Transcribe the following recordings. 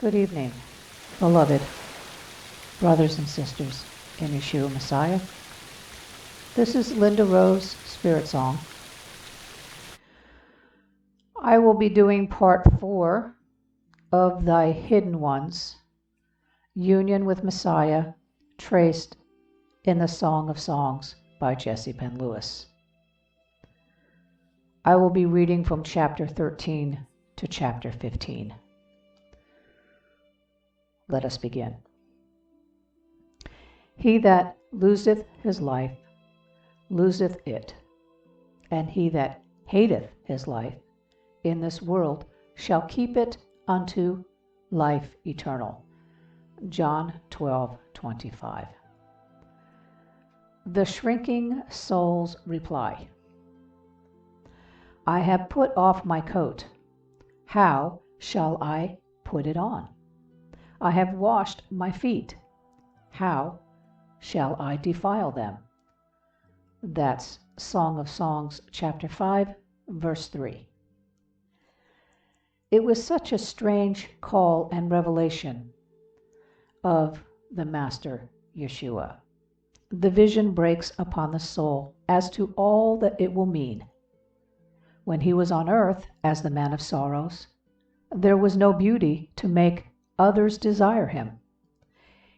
Good evening, beloved brothers and sisters in Yeshua Messiah. This is Linda Rose Spiritsong. I will be doing part 4 of Thy Hidden Ones, Union with Messiah, traced in the Song of Songs by Jessie Penn. I will be reading from chapter 13 to chapter 15. Let us begin. He that loseth his life, loseth it, and he that hateth his life in this world shall keep it unto life eternal. John 12:25. The shrinking soul's reply. I have put off my coat. How shall I put it on? I have washed my feet. How shall I defile them? That's Song of Songs, chapter 5, verse 3. It was such a strange call and revelation of the Master Yeshua. The vision breaks upon the soul as to all that it will mean. When he was on earth as the man of sorrows, there was no beauty to make others desire him.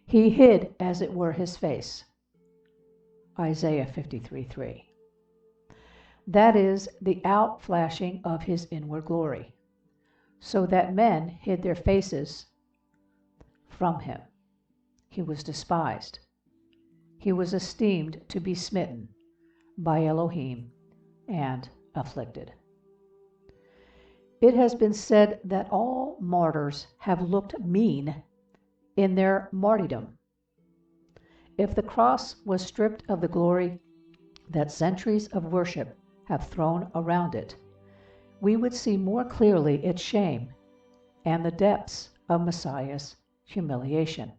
He hid, as it were, his face. Isaiah 53:3. That is the outflashing of his inward glory, so that men hid their faces from him. He was despised. He was esteemed to be smitten by Elohim and afflicted. It has been said that all martyrs have looked mean in their martyrdom. If the cross was stripped of the glory that centuries of worship have thrown around it, we would see more clearly its shame and the depths of Messiah's humiliation.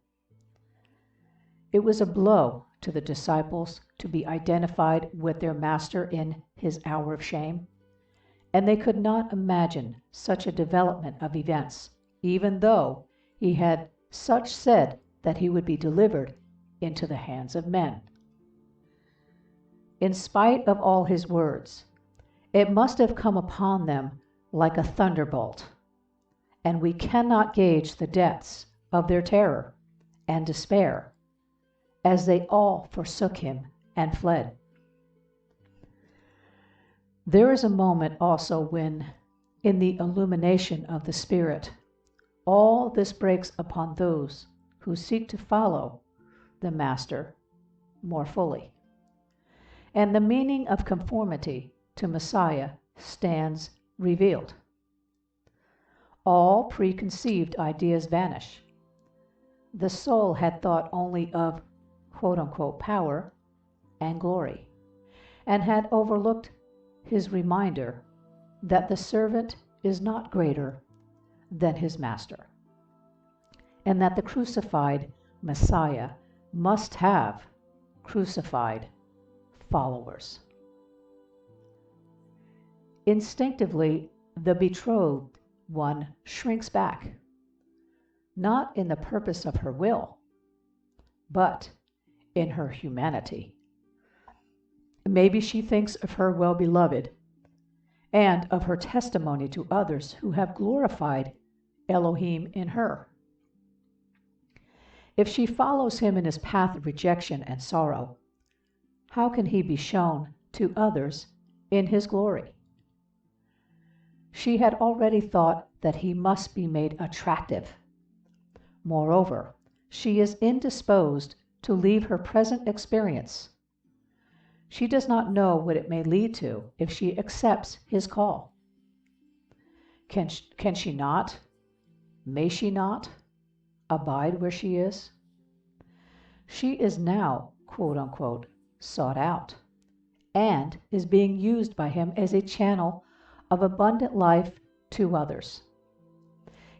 It was a blow to the disciples to be identified with their master in his hour of shame, and they could not imagine such a development of events, even though he had such said that he would be delivered into the hands of men. In spite of all his words, it must have come upon them like a thunderbolt, and we cannot gauge the depths of their terror and despair as they all forsook him and fled. There is a moment also when, in the illumination of the Spirit, all this breaks upon those who seek to follow the Master more fully. And the meaning of conformity to Messiah stands revealed. All preconceived ideas vanish. The soul had thought only of quote-unquote power and glory, and had overlooked his reminder that the servant is not greater than his master, and that the crucified Messiah must have crucified followers. Instinctively, the betrothed one shrinks back, not in the purpose of her will, but in her humanity. Maybe she thinks of her well-beloved and of her testimony to others who have glorified Elohim in her. If she follows him in his path of rejection and sorrow, how can he be shown to others in his glory? She had already thought that he must be made attractive. Moreover, she is indisposed to leave her present experience. She does not know what it may lead to if she accepts his call. Can she not, may she not, abide where she is? She is now, quote-unquote, sought out, and is being used by him as a channel of abundant life to others.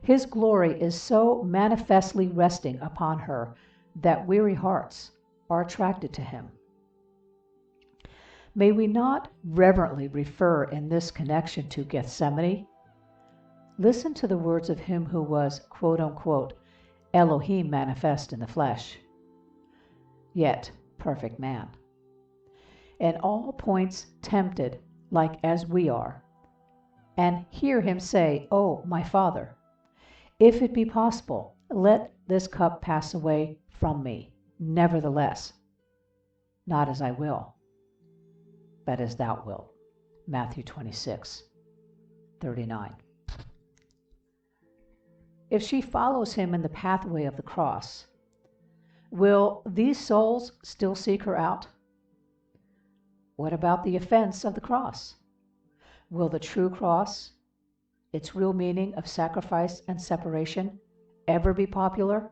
His glory is so manifestly resting upon her that weary hearts are attracted to him. May we not reverently refer in this connection to Gethsemane, Listen to the words of him who was, quote unquote, Elohim manifest in the flesh, yet perfect man. In all points tempted like as we are, and hear him say, "Oh, my Father, if it be possible, let this cup pass away from me. Nevertheless, not as I will, but as thou wilt." Matthew 26:39. If she follows him in the pathway of the cross, will these souls still seek her out? What about the offense of the cross? Will the true cross, its real meaning of sacrifice and separation, ever be popular?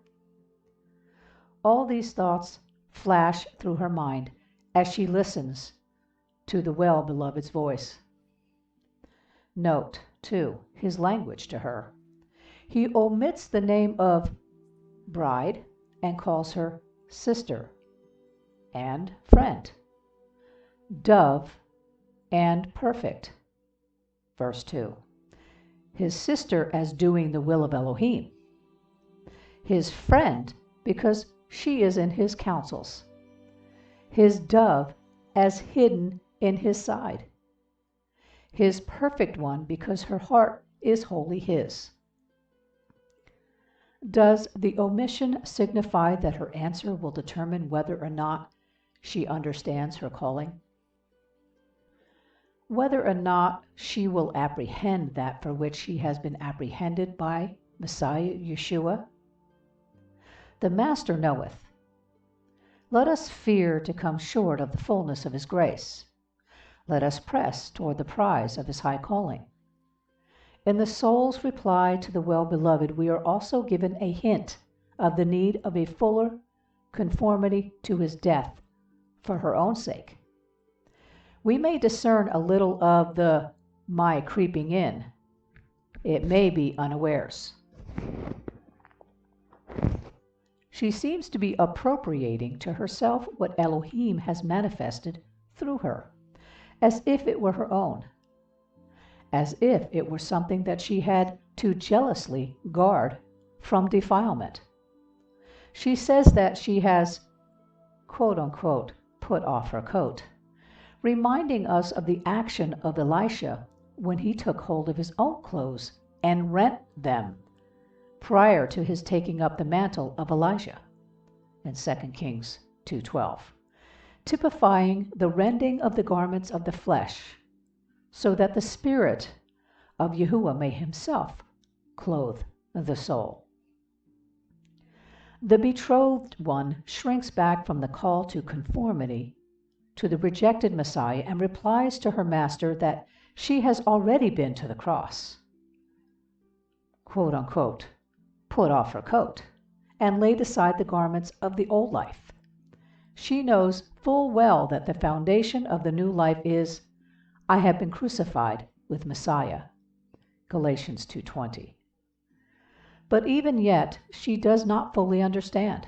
All these thoughts flash through her mind as she listens to the well-beloved's voice. Note, too, his language to her. He omits the name of bride and calls her sister and friend, dove and perfect. Verse 2. His sister as doing the will of Elohim. His friend because she is in his counsels. His dove as hidden in his side. His perfect one because her heart is wholly his. Does the omission signify that her answer will determine whether or not she understands her calling? Whether or not she will apprehend that for which she has been apprehended by Messiah Yeshua? The Master knoweth. Let us fear to come short of the fullness of his grace. Let us press toward the prize of his high calling. In the soul's reply to the well-beloved, we are also given a hint of the need of a fuller conformity to his death for her own sake. We may discern a little of the my creeping in. It may be unawares. She seems to be appropriating to herself what Elohim has manifested through her, as if it were her own, as if it were something that she had to jealously guard from defilement. She says that she has, quote unquote, put off her coat, reminding us of the action of Elisha when he took hold of his own clothes and rent them prior to his taking up the mantle of Elijah in 2 Kings 2:12, typifying the rending of the garments of the flesh, so that the Spirit of Yahuwah may himself clothe the soul. The betrothed one shrinks back from the call to conformity to the rejected Messiah and replies to her master that she has already been to the cross, quote unquote, put off her coat and laid aside the garments of the old life. She knows full well that the foundation of the new life is, I have been crucified with Messiah, Galatians 2:20. But even yet, she does not fully understand.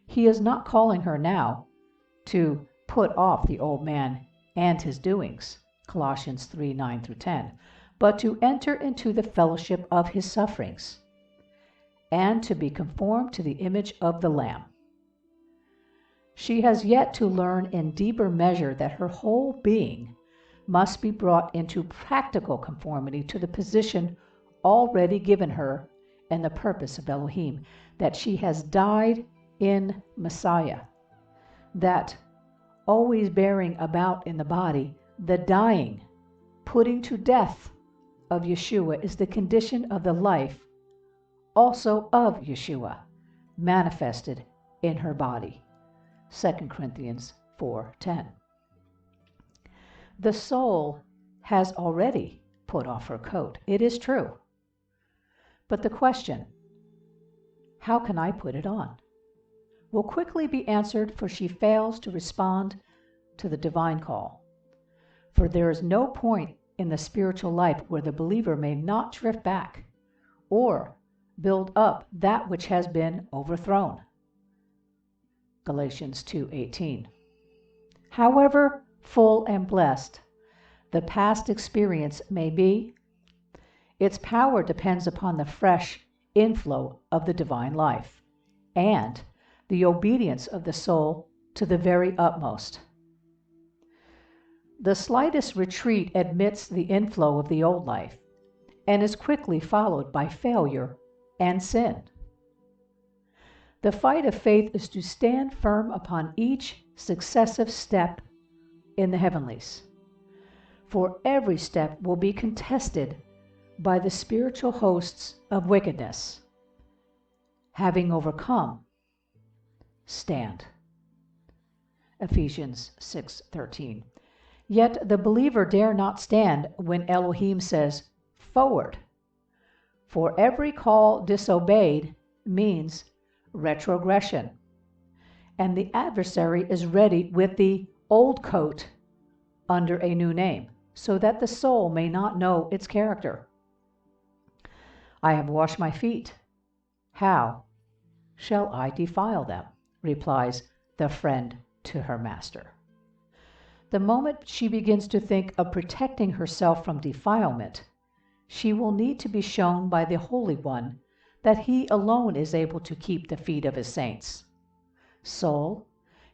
He is not calling her now to put off the old man and his doings, Colossians 3:9-10, but to enter into the fellowship of his sufferings and to be conformed to the image of the Lamb. She has yet to learn in deeper measure that her whole being must be brought into practical conformity to the position already given her and the purpose of Elohim, that she has died in Messiah, that always bearing about in the body the dying, putting to death of Yeshua is the condition of the life also of Yeshua, manifested in her body. 2 Corinthians 4:10. The soul has already put off her coat. It is true. But the question, how can I put it on, will quickly be answered, for she fails to respond to the divine call. For there is no point in the spiritual life where the believer may not drift back or build up that which has been overthrown. Galatians 2:18. However full and blessed the past experience may be, Its power depends upon the fresh inflow of the divine life and the obedience of the soul to the very utmost. The slightest retreat admits the inflow of the old life and is quickly followed by failure and sin. The fight of faith is to stand firm upon each successive step in the heavenlies, for every step will be contested by the spiritual hosts of wickedness. Having overcome, stand. Ephesians 6:13. Yet the believer dare not stand when Elohim says, "Forward," for every call disobeyed means retrogression, and the adversary is ready with the old coat under a new name, so that the soul may not know its character. I have washed my feet. How shall I defile them? Replies the friend to her master. The moment she begins to think of protecting herself from defilement, she will need to be shown by the Holy One that He alone is able to keep the feet of His saints. Soul,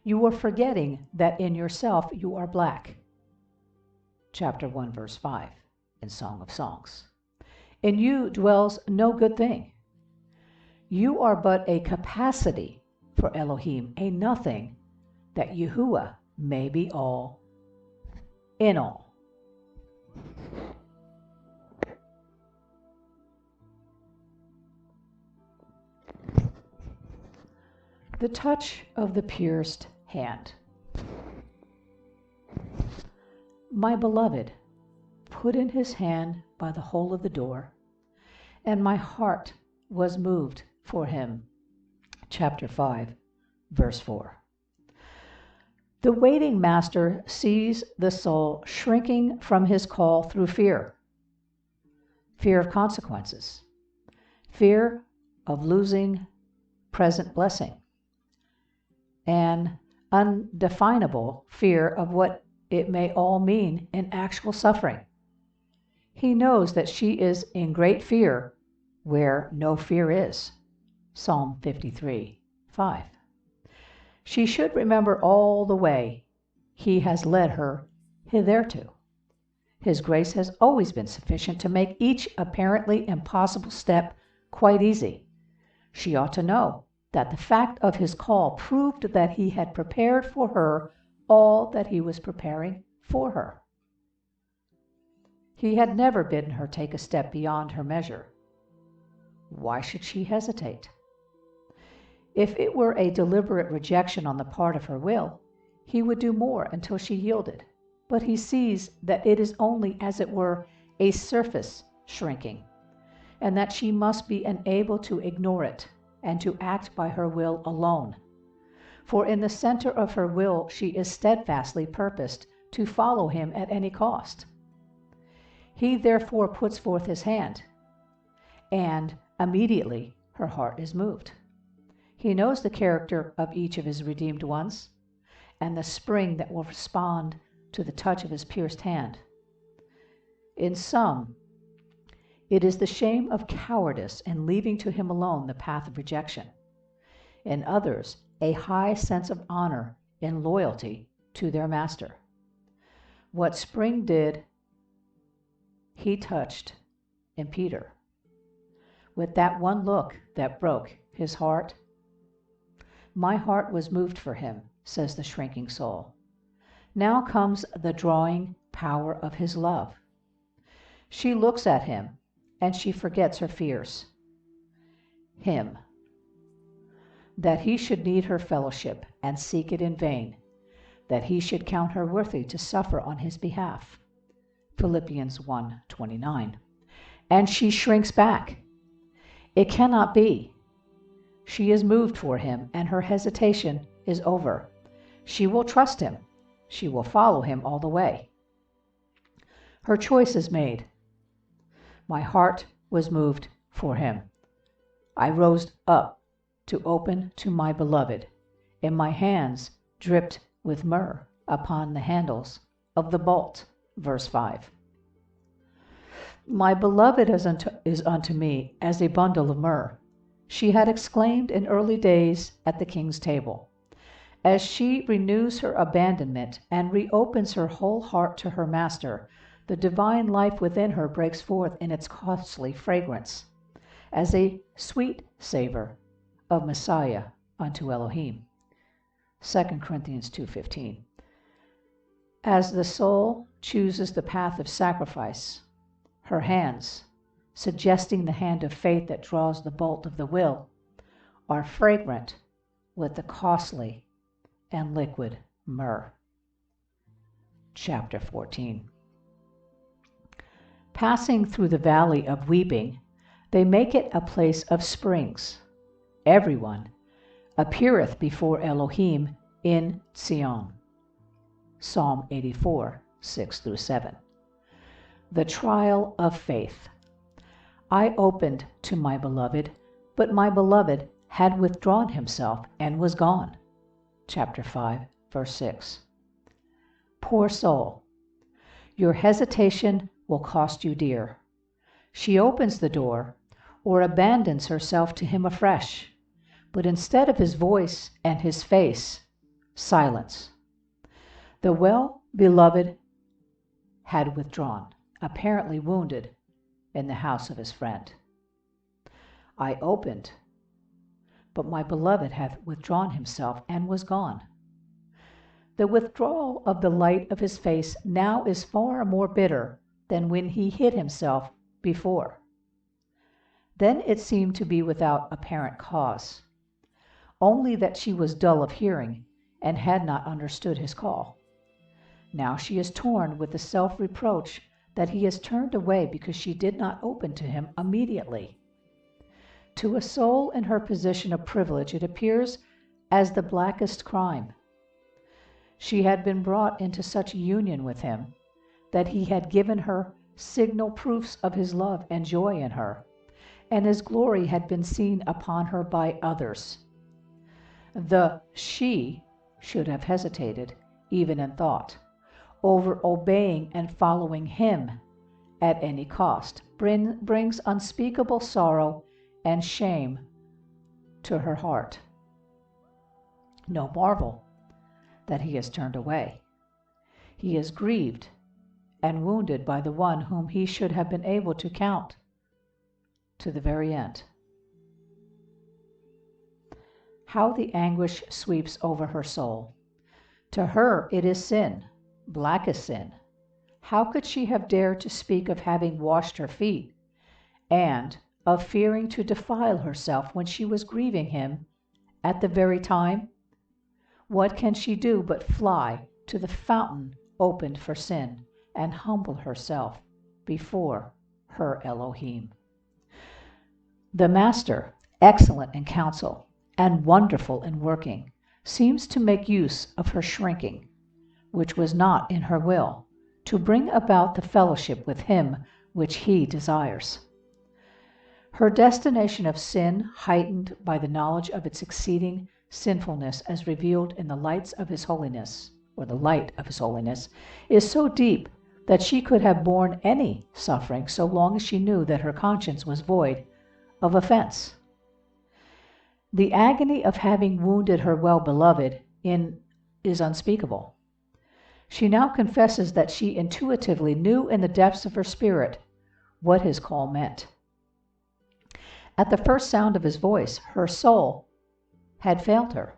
you are forgetting that in yourself you are black. Chapter 1, verse 5 in Song of Songs. In you dwells no good thing. You are but a capacity for Elohim, a nothing, that Yahuwah may be all in all. The touch of the pierced hand. My beloved put in his hand by the hole of the door, and my heart was moved for him. Chapter 5, verse 4. The waiting master sees the soul shrinking from his call through fear. Fear of consequences. Fear of losing present blessing. An undefinable fear of what it may all mean in actual suffering. He knows that she is in great fear where no fear is. Psalm 53:5. She should remember all the way He has led her hitherto. His grace has always been sufficient to make each apparently impossible step quite easy. She ought to know that the fact of His call proved that He had prepared for her all that He was preparing for her. He had never bidden her take a step beyond her measure. Why should she hesitate? If it were a deliberate rejection on the part of her will, He would do more until she yielded. But He sees that it is only, as it were, a surface shrinking, and that she must be unable to ignore it and to act by her will alone. For in the center of her will she is steadfastly purposed to follow Him at any cost. He therefore puts forth His hand, and immediately her heart is moved. He knows the character of each of His redeemed ones, and the spring that will respond to the touch of His pierced hand. In some, it is the shame of cowardice in leaving to Him alone the path of rejection. In others, a high sense of honor in loyalty to their master. What spring did, He touched in Peter. With that one look that broke his heart, my heart was moved for him, says the shrinking soul. Now comes the drawing power of His love. She looks at Him, and she forgets her fears. Him, that He should need her fellowship and seek it in vain, that He should count her worthy to suffer on His behalf. Philippians 1:29. And she shrinks back. It cannot be. She is moved for Him, and her hesitation is over. She will trust Him. She will follow Him all the way. Her choice is made. My heart was moved for Him. I rose up to open to my beloved, and my hands dripped with myrrh upon the handles of the bolt. Verse 5. My beloved is unto me as a bundle of myrrh, she had exclaimed in early days at the king's table. As she renews her abandonment and reopens her whole heart to her master, the divine life within her breaks forth in its costly fragrance, as a sweet savor of Messiah unto Elohim. 2 Corinthians 2:15. As the soul chooses the path of sacrifice, her hands, suggesting the hand of faith that draws the bolt of the will, are fragrant with the costly and liquid myrrh. Chapter 14. Passing through the valley of weeping, they make it a place of springs. Everyone appeareth before Elohim in Zion. Psalm 84, 6-7. The trial of faith. I opened to my beloved, but my beloved had withdrawn himself and was gone. Chapter 5, verse 6. Poor soul, your hesitation will cost you dear. She opens the door or abandons herself to him afresh, but instead of his voice and his face, silence. The well-beloved had withdrawn, apparently wounded, in the house of his friend. I opened, but my beloved hath withdrawn himself and was gone. The withdrawal of the light of his face now is far more bitter than when he hid himself before. Then it seemed to be without apparent cause, only that she was dull of hearing and had not understood his call. Now she is torn with the self-reproach that he has turned away because she did not open to him immediately. To a soul in her position of privilege it appears as the blackest crime. She had been brought into such union with him that he had given her signal proofs of his love and joy in her, and his glory had been seen upon her by others. The she should have hesitated, even in thought, over obeying and following him at any cost, brings unspeakable sorrow and shame to her heart. No marvel that he has turned away. He is grieved and wounded by the one whom he should have been able to count to the very end. How the anguish sweeps over her soul. To her it is sin, blackest sin. How could she have dared to speak of having washed her feet, and of fearing to defile herself when she was grieving him at the very time? What can she do but fly to the fountain opened for sin and humble herself before her Elohim? The Master, excellent in counsel and wonderful in working, seems to make use of her shrinking, which was not in her will, to bring about the fellowship with him which he desires. Her destination of sin, heightened by the knowledge of its exceeding sinfulness as revealed in the lights of his holiness, or the light of his holiness, is so deep that she could have borne any suffering so long as she knew that her conscience was void of offense. The agony of having wounded her well-beloved is unspeakable. She now confesses that she intuitively knew in the depths of her spirit what his call meant. At the first sound of his voice, her soul had failed her,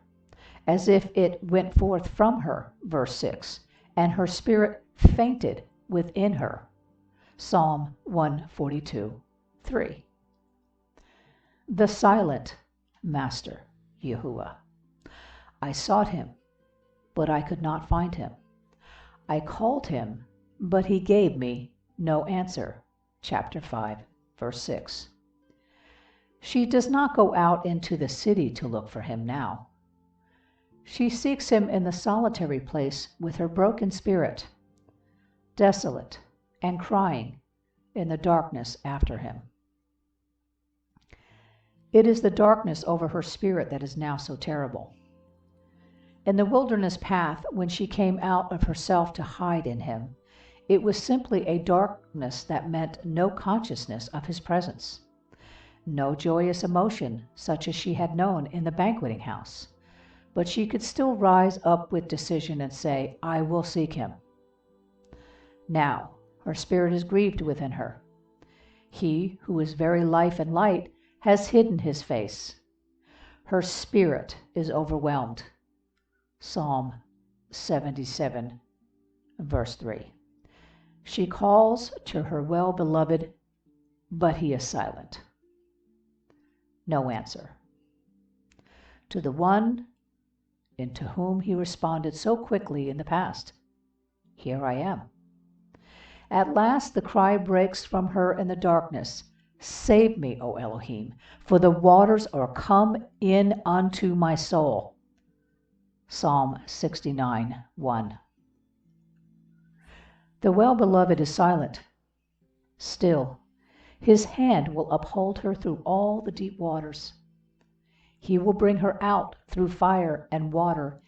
as if it went forth from her, verse 6, and her spirit fainted within her, Psalm 142:3. The silent Master, Yahuwah. I sought him, but I could not find him. I called him, but he gave me no answer. Chapter 5, verse 6. She does not go out into the city to look for him now. She seeks him in the solitary place with her broken spirit, desolate and crying in the darkness after him. It is the darkness over her spirit that is now so terrible. In the wilderness path, when she came out of herself to hide in him, It was simply a darkness that meant no consciousness of his presence, no joyous emotion such as she had known in the banqueting house, but she could still rise up with decision and say, "I will seek him." Now her spirit is grieved within her. He who is very life and light has hidden his face. Her spirit is overwhelmed. Psalm 77, verse 3. She calls to her well-beloved, but he is silent. No answer. To the one into whom he responded so quickly in the past, "Here I am." At last the cry breaks from her in the darkness, "Save me, O Elohim, for the waters are come in unto my soul." Psalm 69, 1. The well-beloved is silent. Still, his hand will uphold her through all the deep waters. He will bring her out through fire and water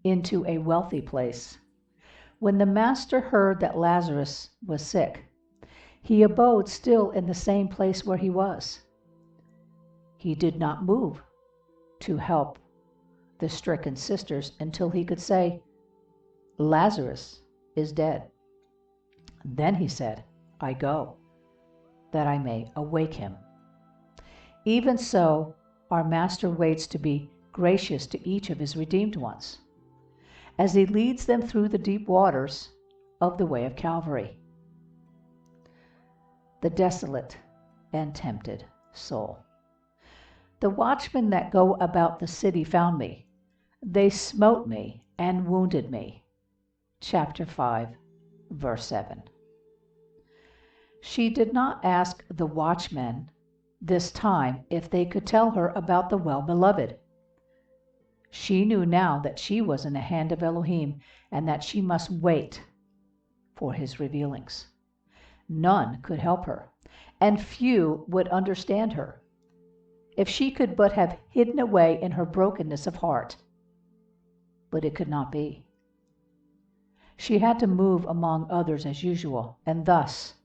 into a wealthy place. When the Master heard that Lazarus was sick, he abode still in the same place where he was. He did not move to help the stricken sisters until he could say, "Lazarus is dead." Then he said, "I go, that I may awake him." Even so, our Master waits to be gracious to each of his redeemed ones, as he leads them through the deep waters of the way of Calvary. The desolate and tempted soul. The watchmen that go about the city found me. They smote me and wounded me. Chapter 5, verse 7. She did not ask the watchmen this time if they could tell her about the well-beloved. She knew now that she was in the hand of Elohim and that she must wait for his revealings. None could help her, and few would understand her. If she could but have hidden away in her brokenness of heart. But it could not be. She had to move among others as usual, and thus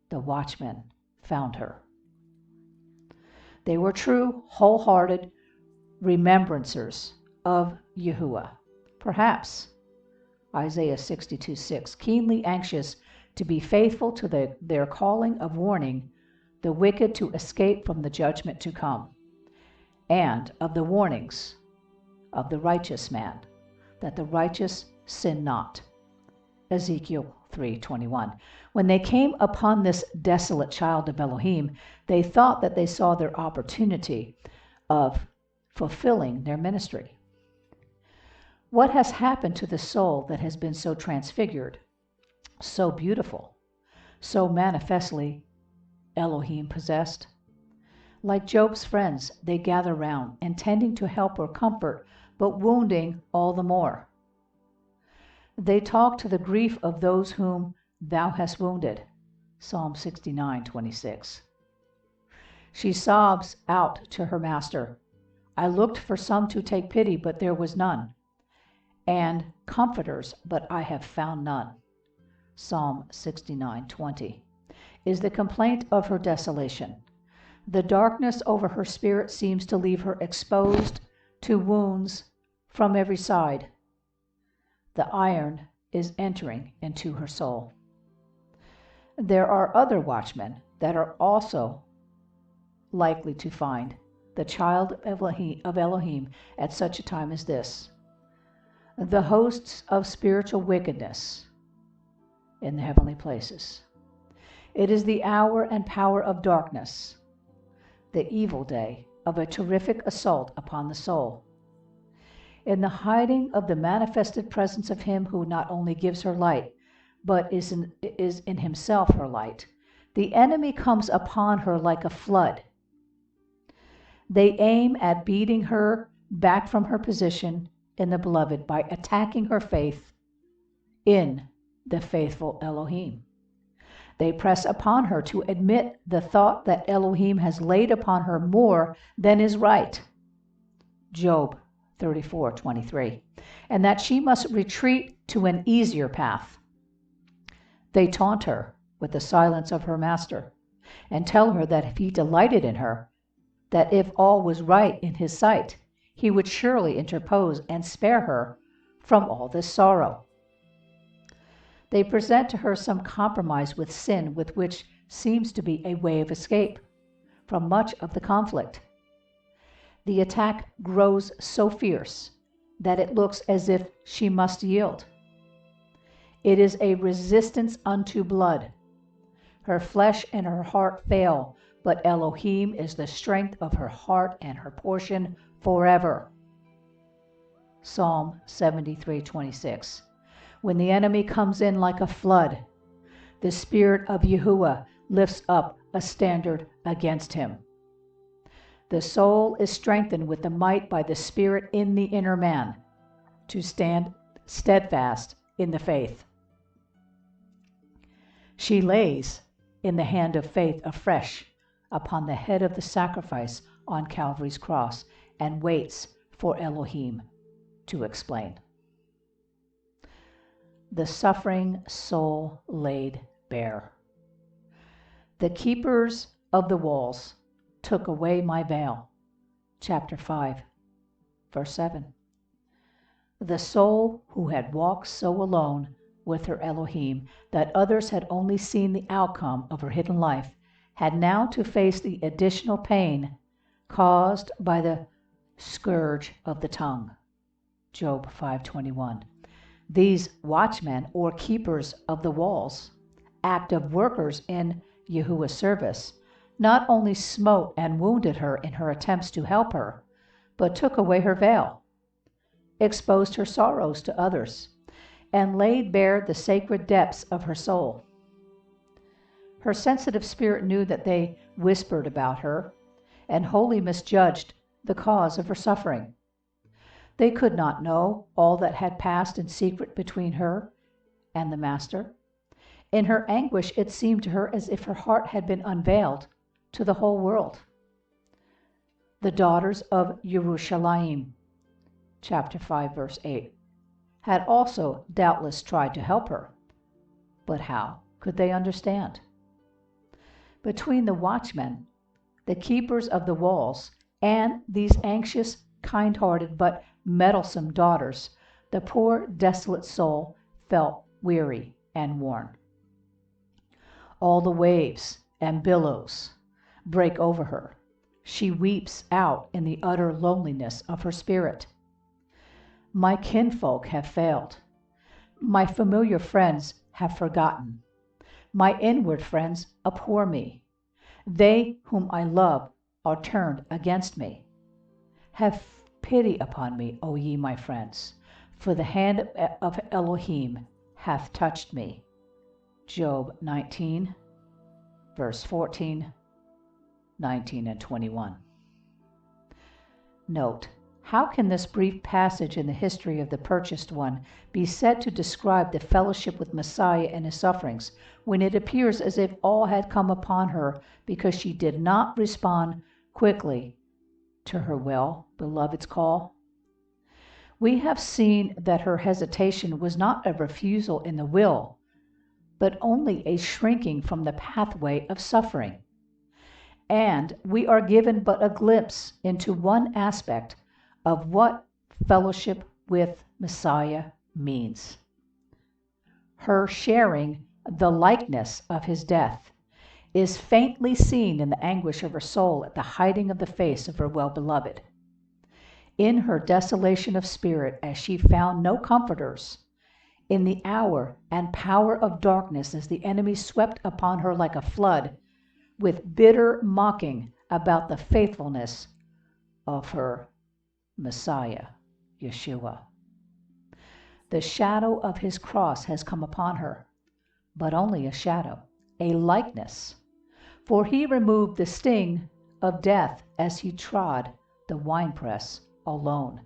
the watchmen found her. They were true, wholehearted remembrancers of Yahuwah. Perhaps Isaiah 62:6, keenly anxious to be faithful to their calling of warning the wicked to escape from the judgment to come, and of the warnings of the righteous man, that the righteous sin not. Ezekiel 3:21. When they came upon this desolate child of Elohim, they thought that they saw their opportunity of fulfilling their ministry. What has happened to the soul that has been so transfigured, so beautiful, so manifestly Elohim possessed? Like Job's friends, they gather round, intending to help or comfort, but wounding all the more. They talk to the grief of those whom thou hast wounded. Psalm 69:26. She sobs out to her Master, "I looked for some to take pity, but there was none, and comforters, but I have found none." Psalm 69:20 is the complaint of her desolation. The darkness over her spirit seems to leave her exposed to wounds from every side. The iron is entering into her soul. There are other watchmen that are also likely to find the child of Elohim at such a time as this. The hosts of spiritual wickedness in the heavenly places. It is the hour and power of darkness, the evil day of a terrific assault upon the soul. In the hiding of the manifested presence of him who not only gives her light, but is in himself her light, the enemy comes upon her like a flood. They aim at beating her back from her position in the beloved by attacking her faith in the faithful Elohim. They press upon her to admit the thought that Elohim has laid upon her more than is right. Job 34:23, and that she must retreat to an easier path. They taunt her with the silence of her master, and tell her that if he delighted in her, that if all was right in his sight, he would surely interpose and spare her from all this sorrow. They present to her some compromise with sin, with which seems to be a way of escape from much of the conflict. The attack grows so fierce that it looks as if she must yield. It is a resistance unto blood. Her flesh and her heart fail, but Elohim is the strength of her heart and her portion forever. Psalm 73:26. When the enemy comes in like a flood, the Spirit of Yahuwah lifts up a standard against him. The soul is strengthened with the might by the Spirit in the inner man to stand steadfast in the faith. She lays in the hand of faith afresh upon the head of the sacrifice on Calvary's cross and waits for Elohim to explain. The suffering soul laid bare. The keepers of the walls took away my veil. Chapter 5, verse 7. The soul who had walked so alone with her Elohim that others had only seen the outcome of her hidden life had now to face the additional pain caused by the scourge of the tongue. Job 5:21. These watchmen or keepers of the walls, active workers in Yahuwah's service, not only smote and wounded her in her attempts to help her, but took away her veil, exposed her sorrows to others, and laid bare the sacred depths of her soul. Her sensitive spirit knew that they whispered about her and wholly misjudged the cause of her suffering. They could not know all that had passed in secret between her and the Master. In her anguish, it seemed to her as if her heart had been unveiled to the whole world. The daughters of Yerushalayim, chapter 5, verse 8, had also doubtless tried to help her, but how could they understand? Between the watchmen, the keepers of the walls, and these anxious, kind-hearted, but meddlesome daughters, the poor, desolate soul felt weary and worn. All the waves and billows break over her. She weeps out in the utter loneliness of her spirit. My kinfolk have failed. My familiar friends have forgotten. My inward friends abhor me. They whom I love are turned against me. Have pity upon me, O ye my friends, for the hand of Elohim hath touched me. Job 19, verse 14, 19, and 21. Note, how can this brief passage in the history of the purchased one be said to describe the fellowship with Messiah and his sufferings, when it appears as if all had come upon her because she did not respond quickly to her well-beloved's call? We have seen that her hesitation was not a refusal in the will, but only a shrinking from the pathway of suffering. And we are given but a glimpse into one aspect of what fellowship with Messiah means. Her sharing the likeness of his death is faintly seen in the anguish of her soul at the hiding of the face of her well-beloved. In her desolation of spirit, as she found no comforters, in the hour and power of darkness, as the enemy swept upon her like a flood, with bitter mocking about the faithfulness of her Messiah, Yeshua. The shadow of his cross has come upon her, but only a shadow, a likeness, for he removed the sting of death as he trod the winepress alone,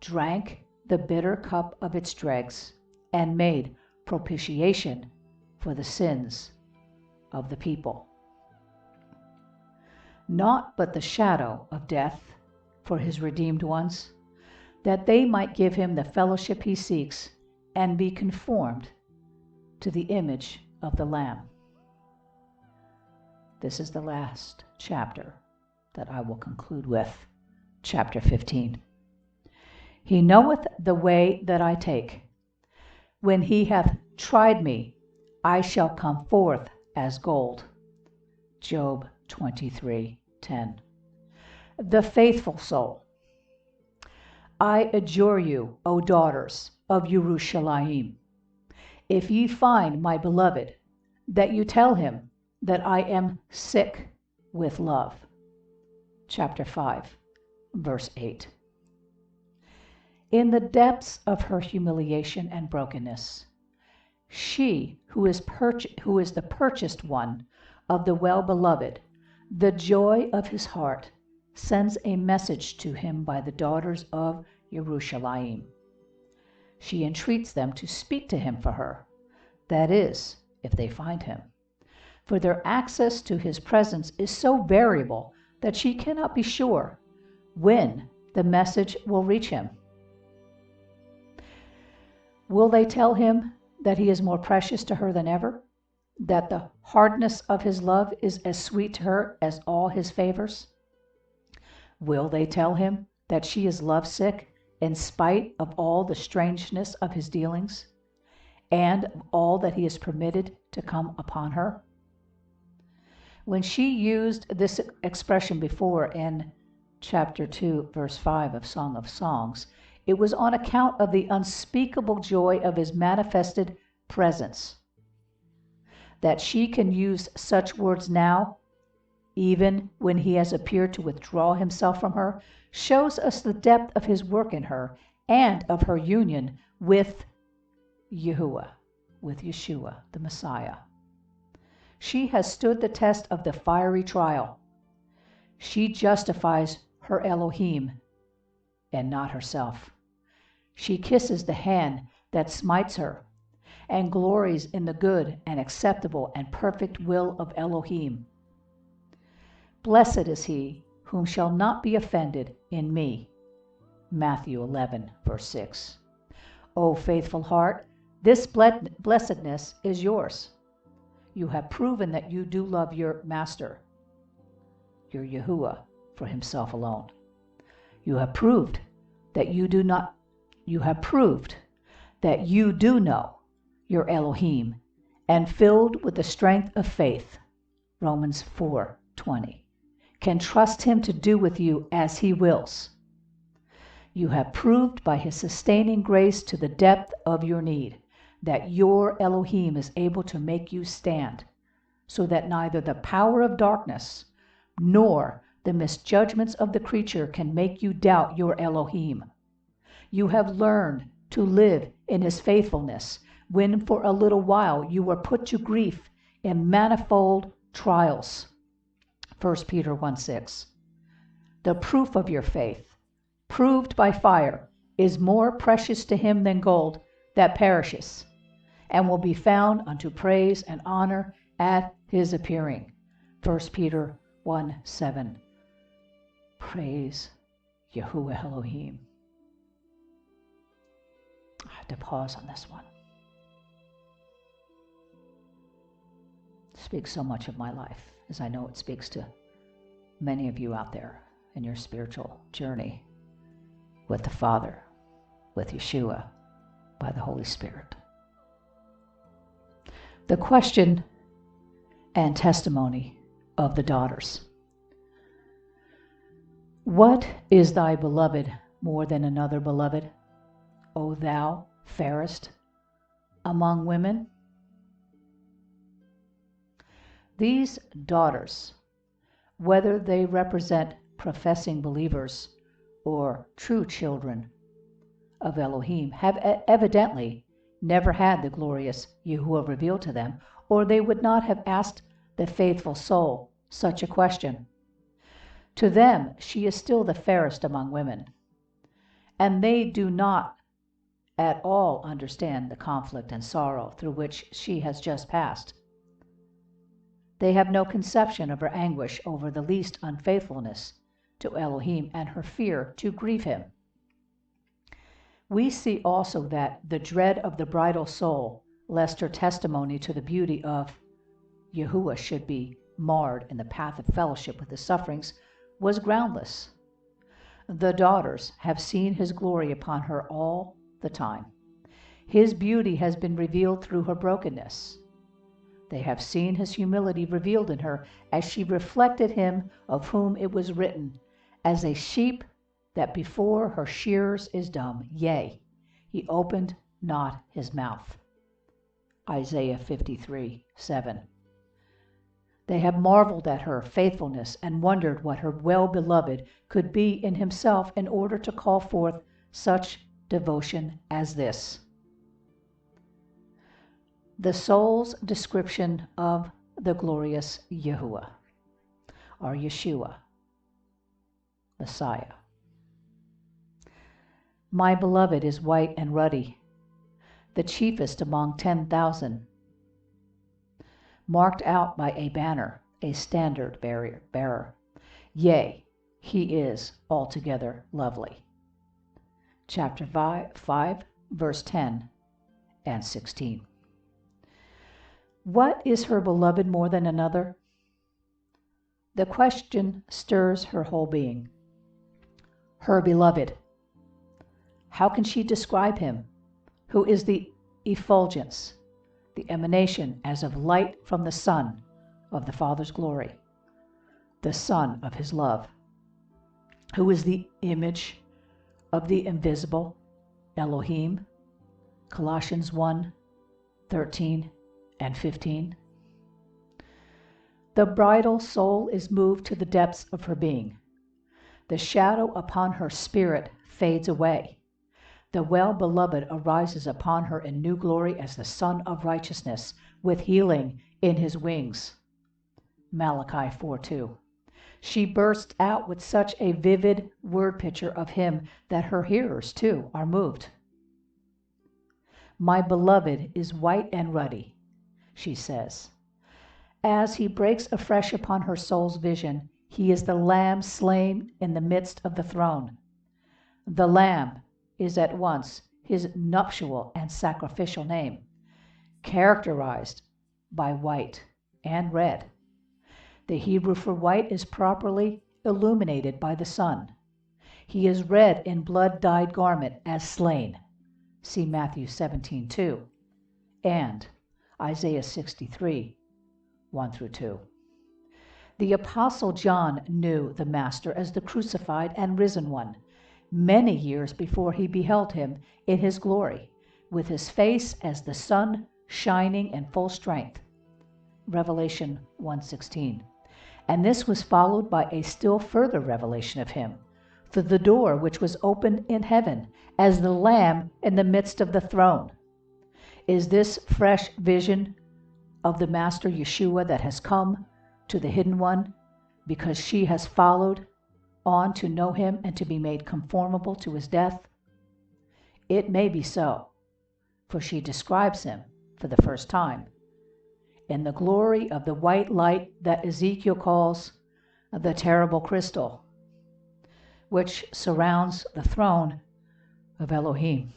drank the bitter cup of its dregs, and made propitiation for the sins of the people. Not but the shadow of death for his redeemed ones, that they might give him the fellowship he seeks and be conformed to the image of the Lamb. This is the last chapter that I will conclude with, chapter 15. He knoweth the way that I take. When he hath tried me, I shall come forth as gold. Job 23:10. The faithful soul. I adjure you, O daughters of Jerusalem, if ye find my beloved, that you tell him that I am sick with love. Chapter 5, verse 8. In the depths of her humiliation and brokenness, she who is the purchased one of the well-beloved, the joy of his heart, sends a message to him by the daughters of Jerusalem. She entreats them to speak to him for her, that is, if they find him. For their access to his presence is so variable that she cannot be sure when the message will reach him. Will they tell him that he is more precious to her than ever? That the hardness of his love is as sweet to her as all his favors? Will they tell him that she is lovesick in spite of all the strangeness of his dealings and of all that he has permitted to come upon her? When she used this expression before in chapter 2, verse 5 of Song of Songs, it was on account of the unspeakable joy of his manifested presence. That she can use such words now, even when he has appeared to withdraw himself from her, shows us the depth of his work in her and of her union with Yeshua, the Messiah. She has stood the test of the fiery trial. She justifies her Elohim and not herself. She kisses the hand that smites her and glories in the good and acceptable and perfect will of Elohim. Blessed is he whom shall not be offended in me. Matthew 11, verse 6. O faithful heart, this blessedness is yours. You have proven that you do love your master, your Yahuwah, for himself alone. You have proved that you do know your Elohim, and filled with the strength of faith, Romans 4:20, can trust him to do with you as he wills. You have proved by his sustaining grace to the depth of your need that your Elohim is able to make you stand, so that neither the power of darkness nor the misjudgments of the creature can make you doubt your Elohim. You have learned to live in his faithfulness when for a little while you were put to grief in manifold trials. 1 Peter 1:6. The proof of your faith, proved by fire, is more precious to him than gold that perishes, and will be found unto praise and honor at his appearing. 1 Peter 1:7. Praise Yahuwah Elohim. I have to pause on this one. It speaks so much of my life, as I know it speaks to many of you out there in your spiritual journey with the Father, with Yeshua, by the Holy Spirit. The question and testimony of the daughters. What is thy beloved more than another beloved, O thou fairest among women? These daughters, whether they represent professing believers or true children of Elohim, have evidently never had the glorious Yahuwah revealed to them, or they would not have asked the faithful soul such a question. To them, she is still the fairest among women, and they do not at all understand the conflict and sorrow through which she has just passed. They have no conception of her anguish over the least unfaithfulness to Elohim and her fear to grieve him. We see also that the dread of the bridal soul lest her testimony to the beauty of Yahuwah should be marred in the path of fellowship with his sufferings, was groundless. The daughters have seen his glory upon her all the time. His beauty has been revealed through her brokenness. They have seen his humility revealed in her as she reflected him of whom it was written, as a sheep that before her shearers is dumb, yea, he opened not his mouth. Isaiah 53:7. They have marveled at her faithfulness and wondered what her well-beloved could be in himself in order to call forth such devotion as this. The soul's description of the glorious Yahuwah, or Yeshua, Messiah. My beloved is white and ruddy, the chiefest among 10,000, marked out by a banner, a standard bearer. Yea, he is altogether lovely. Chapter 5, verse 10 and 16. What is her beloved more than another? The question stirs her whole being. Her beloved. How can she describe him, who is the effulgence, the emanation as of light from the sun of the Father's glory, the sun of his love, who is the image of the invisible Elohim, Colossians 1:13 and 15. The bridal soul is moved to the depths of her being. The shadow upon her spirit fades away. The well-beloved arises upon her in new glory as the Son of Righteousness, with healing in his wings. Malachi 4:2. She bursts out with such a vivid word picture of him that her hearers, too, are moved. My beloved is white and ruddy, she says. As he breaks afresh upon her soul's vision, he is the Lamb slain in the midst of the throne. The Lamb is at once his nuptial and sacrificial name, characterized by white and red. The Hebrew for white is properly illuminated by the sun. He is red in blood-dyed garment as slain. See Matthew 17:2 and Isaiah 63:1-2. The Apostle John knew the Master as the crucified and risen one, many years before he beheld him in his glory, with his face as the sun shining in full strength. Revelation 1:16. And this was followed by a still further revelation of him, through the door which was opened in heaven, as the Lamb in the midst of the throne. Is this fresh vision of the Master Yeshua that has come to the hidden one, because she has followed on to know him and to be made conformable to his death? It may be so, for she describes him for the first time in the glory of the white light that Ezekiel calls the terrible crystal, which surrounds the throne of Elohim.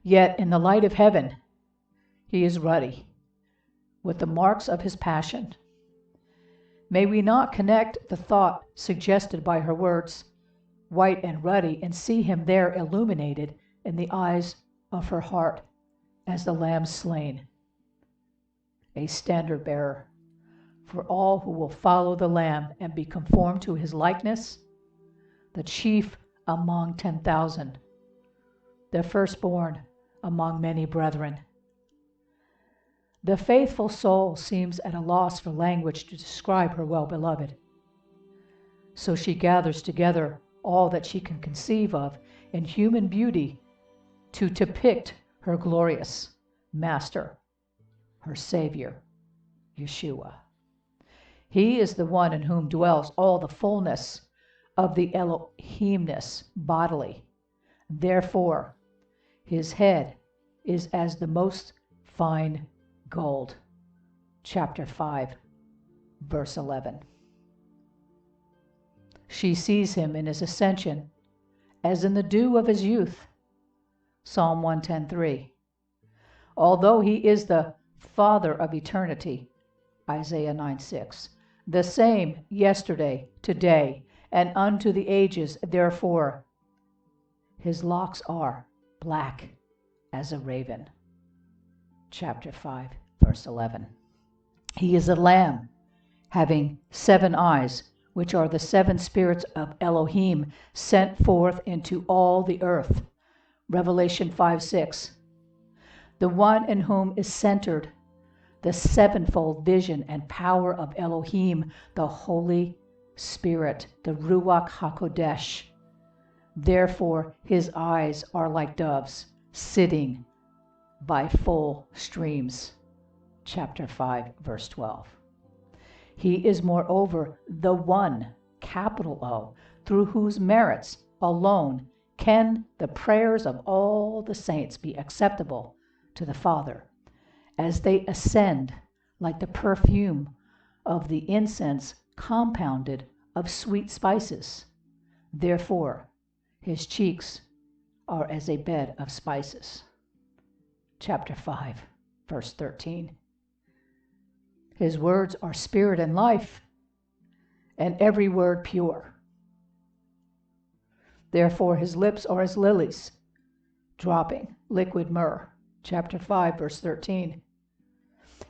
Yet in the light of heaven, he is ruddy, with the marks of his passion. May we not connect the thought suggested by her words, white and ruddy, and see him there illuminated in the eyes of her heart as the Lamb slain, a standard bearer for all who will follow the Lamb and be conformed to his likeness, the chief among 10,000, the firstborn among many brethren. The faithful soul seems at a loss for language to describe her well-beloved. So she gathers together all that she can conceive of in human beauty to depict her glorious Master, her Savior, Yeshua. He is the one in whom dwells all the fullness of the Elohimness bodily. Therefore, his head is as the most fine gold. Chapter 5, verse 11. She sees him in his ascension as in the dew of his youth, Psalm 110:3. Although he is the Father of eternity, Isaiah 9:6. The same yesterday, today, and unto the ages, therefore. His locks are black as a raven. Chapter 5, verse 11. He is a lamb, having 7 eyes, which are the 7 spirits of Elohim sent forth into all the earth. Revelation 5:6. The one in whom is centered the 7-fold vision and power of Elohim, the Holy Spirit, the Ruach HaKodesh. Therefore his eyes are like doves, sitting by full streams. Chapter 5, verse 12. He is moreover the one, capital O, through whose merits alone can the prayers of all the saints be acceptable to the Father, as they ascend like the perfume of the incense compounded of sweet spices. Therefore his cheeks are as a bed of spices. Chapter 5, verse 13. His words are spirit and life, and every word pure. Therefore his lips are as lilies, dropping liquid myrrh. Chapter 5, verse 13.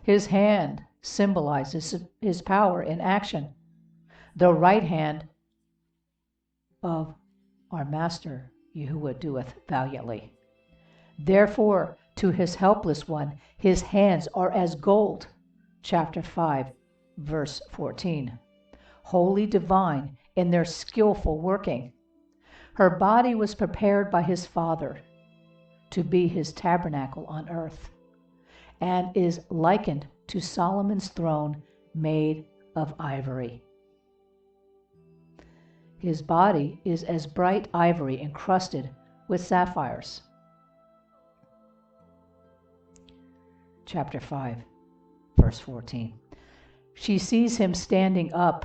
His hand symbolizes his power in action, the right hand of our Master Yahuwah doeth valiantly. Therefore to his helpless one his hands are as gold. Chapter 5, verse 14. Holy, divine in their skillful working. Her body was prepared by his Father to be his tabernacle on earth, and is likened to Solomon's throne made of ivory. His body is as bright ivory encrusted with sapphires. Chapter 5, verse 14. She sees him standing up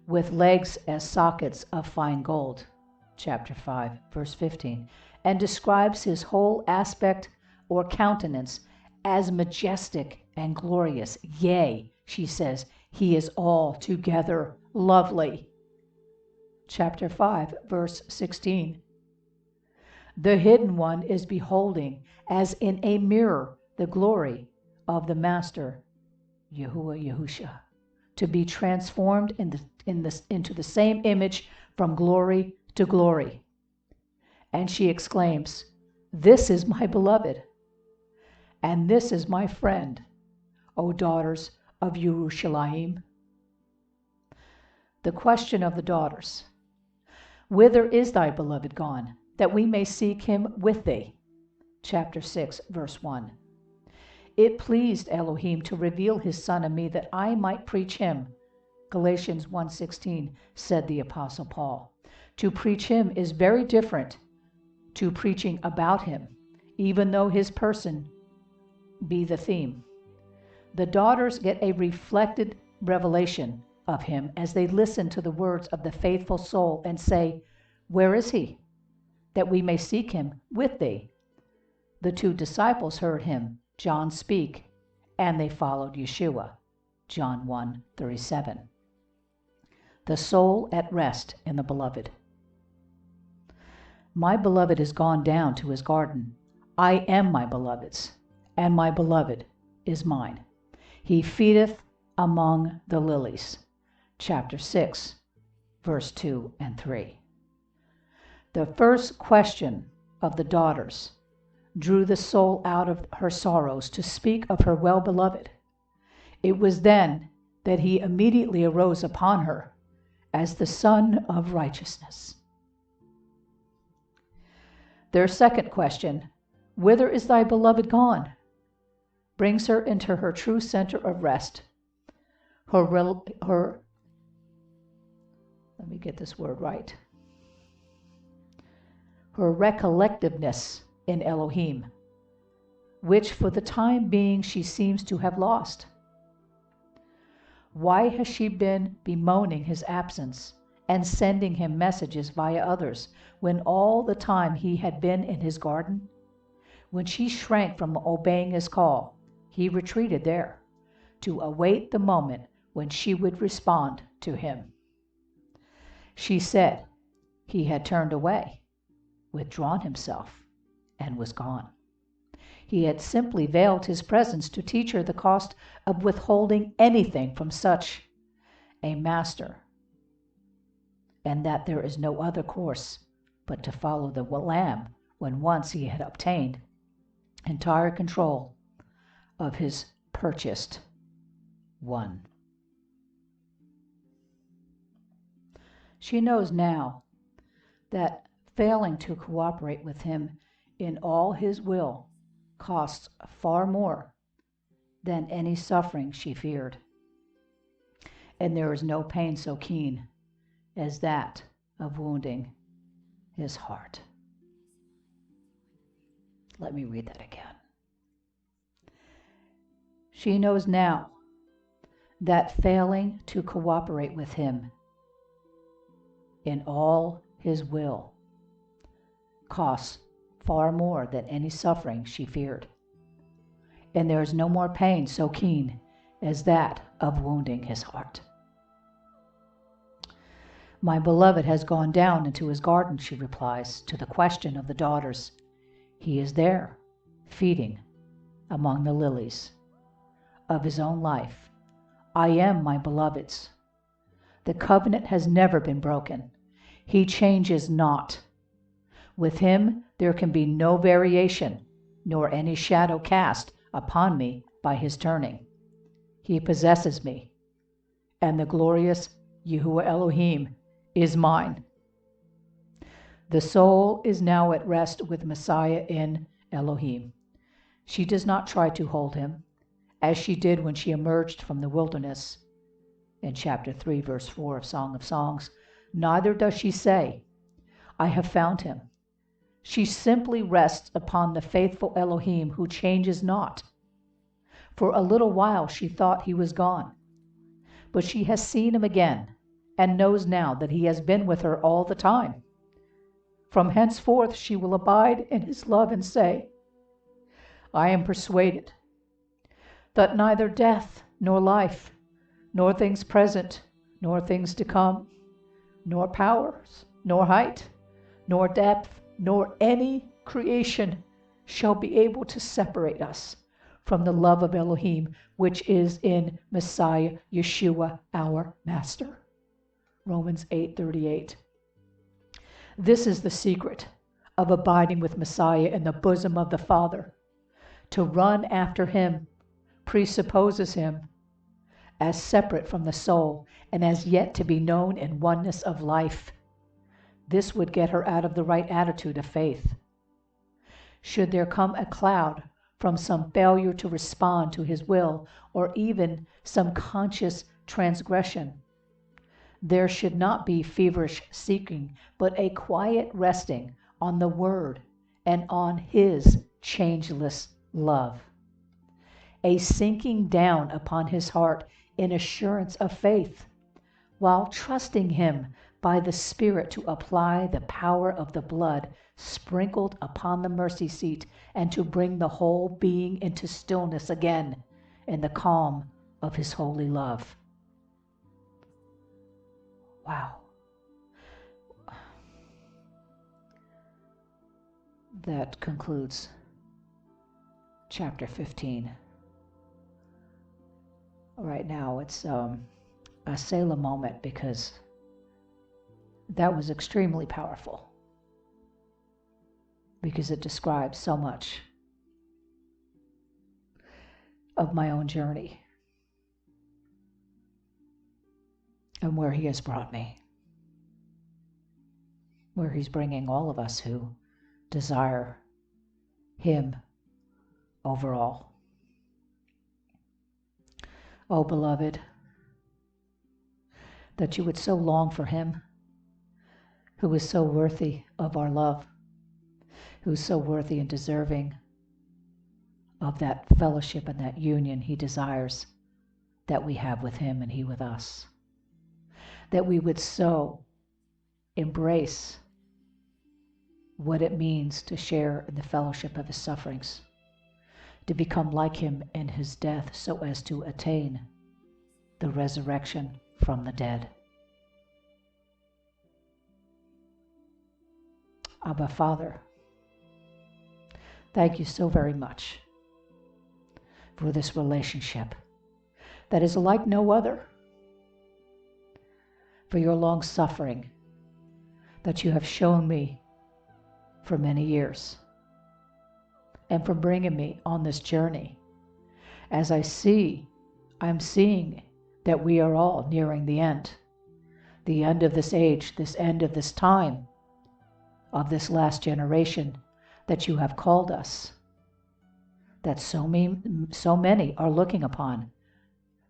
with legs as sockets of fine gold. Chapter 5, verse 15. And describes his whole aspect or countenance as majestic and glorious. Yea, she says, he is altogether lovely. Chapter 5, verse 16. The hidden one is beholding, as in a mirror, the glory of the Master, Yahuwah Yahusha, to be transformed into the same image from glory to glory. And she exclaims, "This is my beloved, and this is my friend, O daughters of Yerushalayim." The question of the daughters. Whither is thy beloved gone, that we may seek him with thee? Chapter 6, verse 1. It pleased Elohim to reveal his Son to me that I might preach him. Galatians 1:16, said the Apostle Paul. To preach him is very different to preaching about him, even though his person be the theme. The daughters get a reflected revelation of him as they listen to the words of the faithful soul and say, "Where is he? That we may seek him with thee." The 2 disciples heard him, John, speak, and they followed Yeshua. John 1:37. The soul at rest in the beloved. My beloved is gone down to his garden. I am my beloved's, and my beloved is mine. He feedeth among the lilies. Chapter 6, verse 2 and 3. The first question of the daughters drew the soul out of her sorrows to speak of her well-beloved. It was then that he immediately arose upon her as the Son of Righteousness. Their second question, "Whither is thy beloved gone?" brings her into her true center of rest. Let me get this word right. Her recollectiveness in Elohim, which for the time being she seems to have lost. Why has she been bemoaning his absence and sending him messages via others, when all the time he had been in his garden? When she shrank from obeying his call, he retreated there to await the moment when she would respond to him. She said he had turned away, withdrawn himself, and was gone. He had simply veiled his presence to teach her the cost of withholding anything from such a master, and that there is no other course but to follow the Lamb when once he had obtained entire control of his purchased one. She knows now that failing to cooperate with him in all his will costs far more than any suffering she feared. And there is no pain so keen as that of wounding his heart. Let me read that again. She knows now that failing to cooperate with him in all his will costs far more than any suffering she feared. And there is no more pain so keen as that of wounding his heart. My beloved has gone down into his garden, she replies to the question of the daughters. He is there, feeding among the lilies of his own life. I am my beloved's. The covenant has never been broken. He changes not. With him there can be no variation, nor any shadow cast upon me by his turning. He possesses me, and the glorious Yahuwah Elohim is mine. The soul is now at rest with Messiah in Elohim. She does not try to hold him, as she did when she emerged from the wilderness in chapter 3, verse 4 of Song of Songs. Neither does she say, I have found him. She simply rests upon the faithful Elohim who changes not. For a little while she thought he was gone, but she has seen him again and knows now that he has been with her all the time. From henceforth she will abide in his love and say, I am persuaded that neither death nor life, nor things present, nor things to come, nor powers, nor height, nor depth, nor any creation shall be able to separate us from the love of Elohim, which is in Messiah Yeshua, our Master. Romans 8:38. This is the secret of abiding with Messiah in the bosom of the Father. To run after him presupposes him as separate from the soul and as yet to be known in oneness of life. This would get her out of the right attitude of faith. Should there come a cloud from some failure to respond to his will, or even some conscious transgression, there should not be feverish seeking, but a quiet resting on the word and on his changeless love. A sinking down upon his heart in assurance of faith, while trusting him by the Spirit to apply the power of the blood sprinkled upon the mercy seat and to bring the whole being into stillness again in the calm of his holy love. Wow. That concludes chapter 15. Right now it's a Selah moment, because that was extremely powerful, because it describes so much of my own journey and where he has brought me, where he's bringing all of us who desire him over all. Oh, beloved, that you would so long for him who is so worthy of our love, who's so worthy and deserving of that fellowship and that union he desires that we have with him and he with us. That we would so embrace what it means to share in the fellowship of his sufferings, to become like him in his death so as to attain the resurrection from the dead. Abba, Father, thank you so very much for this relationship that is like no other, for your long suffering that you have shown me for many years, and for bringing me on this journey. As I'm seeing that we are all nearing the end of this age, this end of this time, of this last generation that you have called us, that so many are looking upon,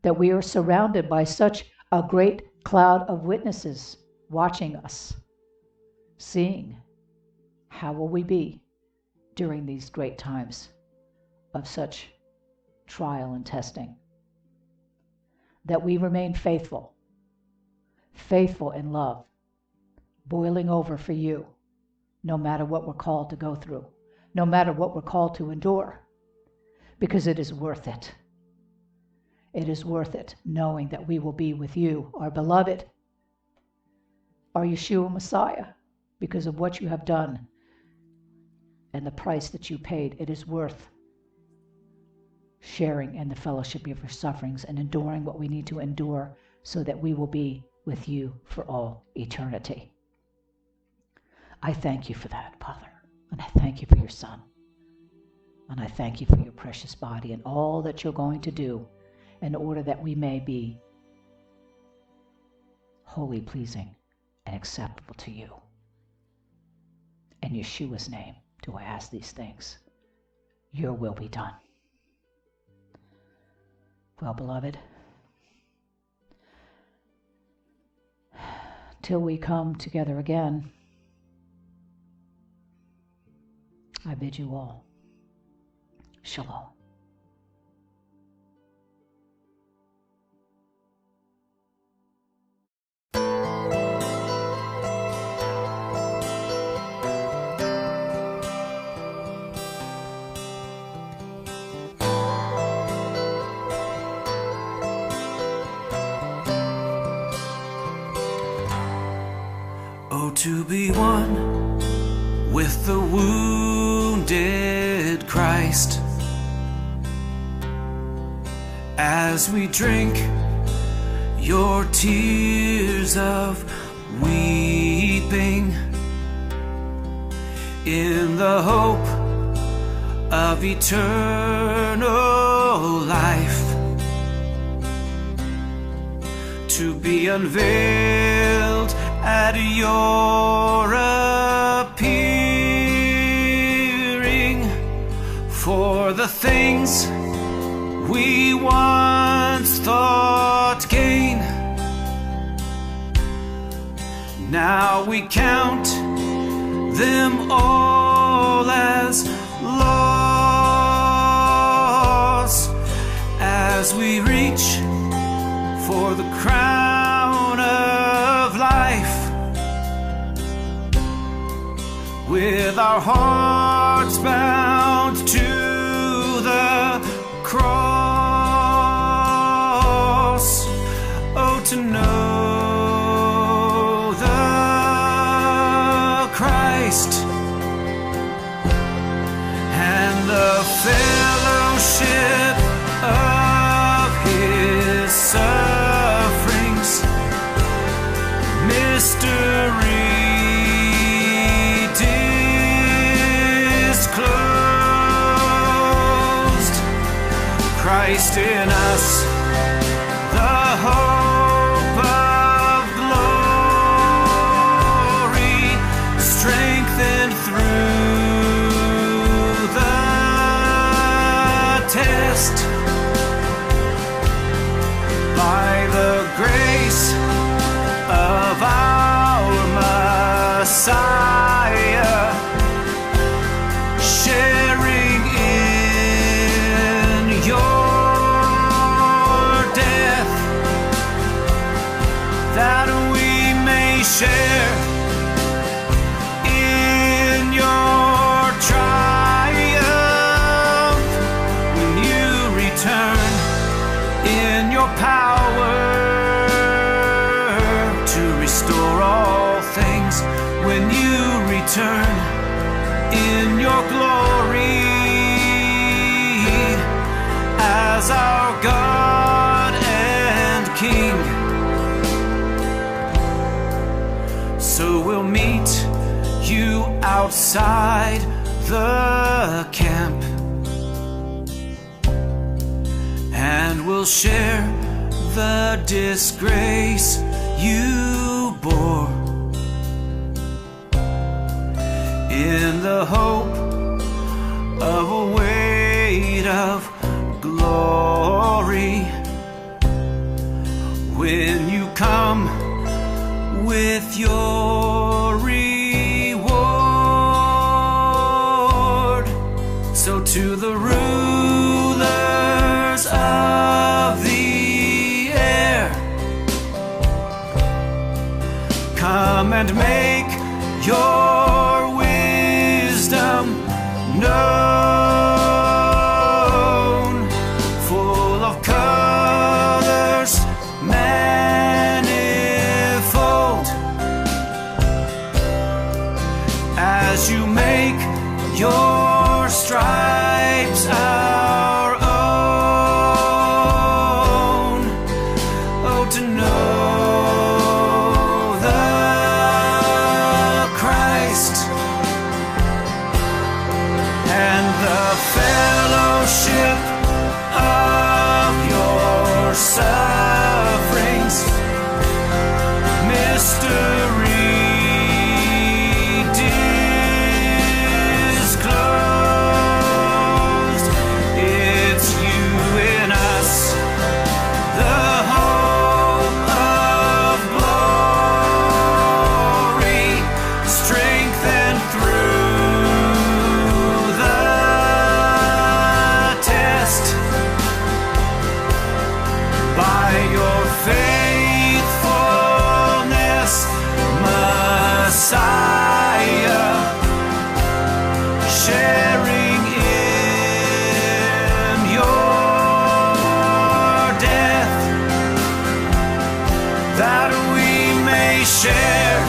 that we are surrounded by such a great cloud of witnesses watching us, seeing how will we be during these great times of such trial and testing, that we remain faithful in love, boiling over for you, no matter what we're called to go through, no matter what we're called to endure, because it is worth it. It is worth it, knowing that we will be with you, our beloved, our Yeshua Messiah, because of what you have done and the price that you paid. It is worth sharing in the fellowship of your sufferings and enduring what we need to endure so that we will be with you for all eternity. I thank you for that, Father, and I thank you for your Son, and I thank you for your precious body and all that you're going to do in order that we may be wholly pleasing and acceptable to you. In Yeshua's name do I ask these things. Your will be done. Well, beloved, till we come together again, I bid you all shalom. Oh, to be one with the wounded Christ, as we drink your tears of weeping, in the hope of eternal life, to be unveiled at your appearing, for the things we once thought gain, now we count them all as loss, as we reach for the crown of life, with our hearts bound to the cross. Oh, to know the Christ and the fellowship of his sufferings, mystery disclosed, Christ in us, the hope of glory, strengthened through the test, by the grace of our Messiah, sharing in your death, that we may share restore all things when you return in your glory as our God and King. So we'll meet you outside the camp, and we'll share the disgrace you bore in the hope of a weight of glory when you come with your reward. So to the rulers of the air, come and make your wisdom known, full of colors manifold, as you make your stripes our own. Oh, to know the Christ and the fellowship of your sufferings, mystery disclosed. It's you in us, the hope of glory, strengthened through the test by your faithfulness, Messiah, sharing in your death, that we may share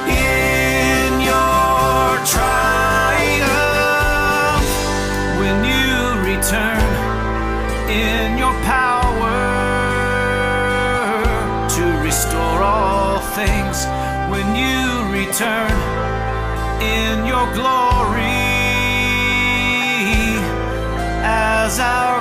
in your triumph when you return in your power to restore all things, when you return in your glory as our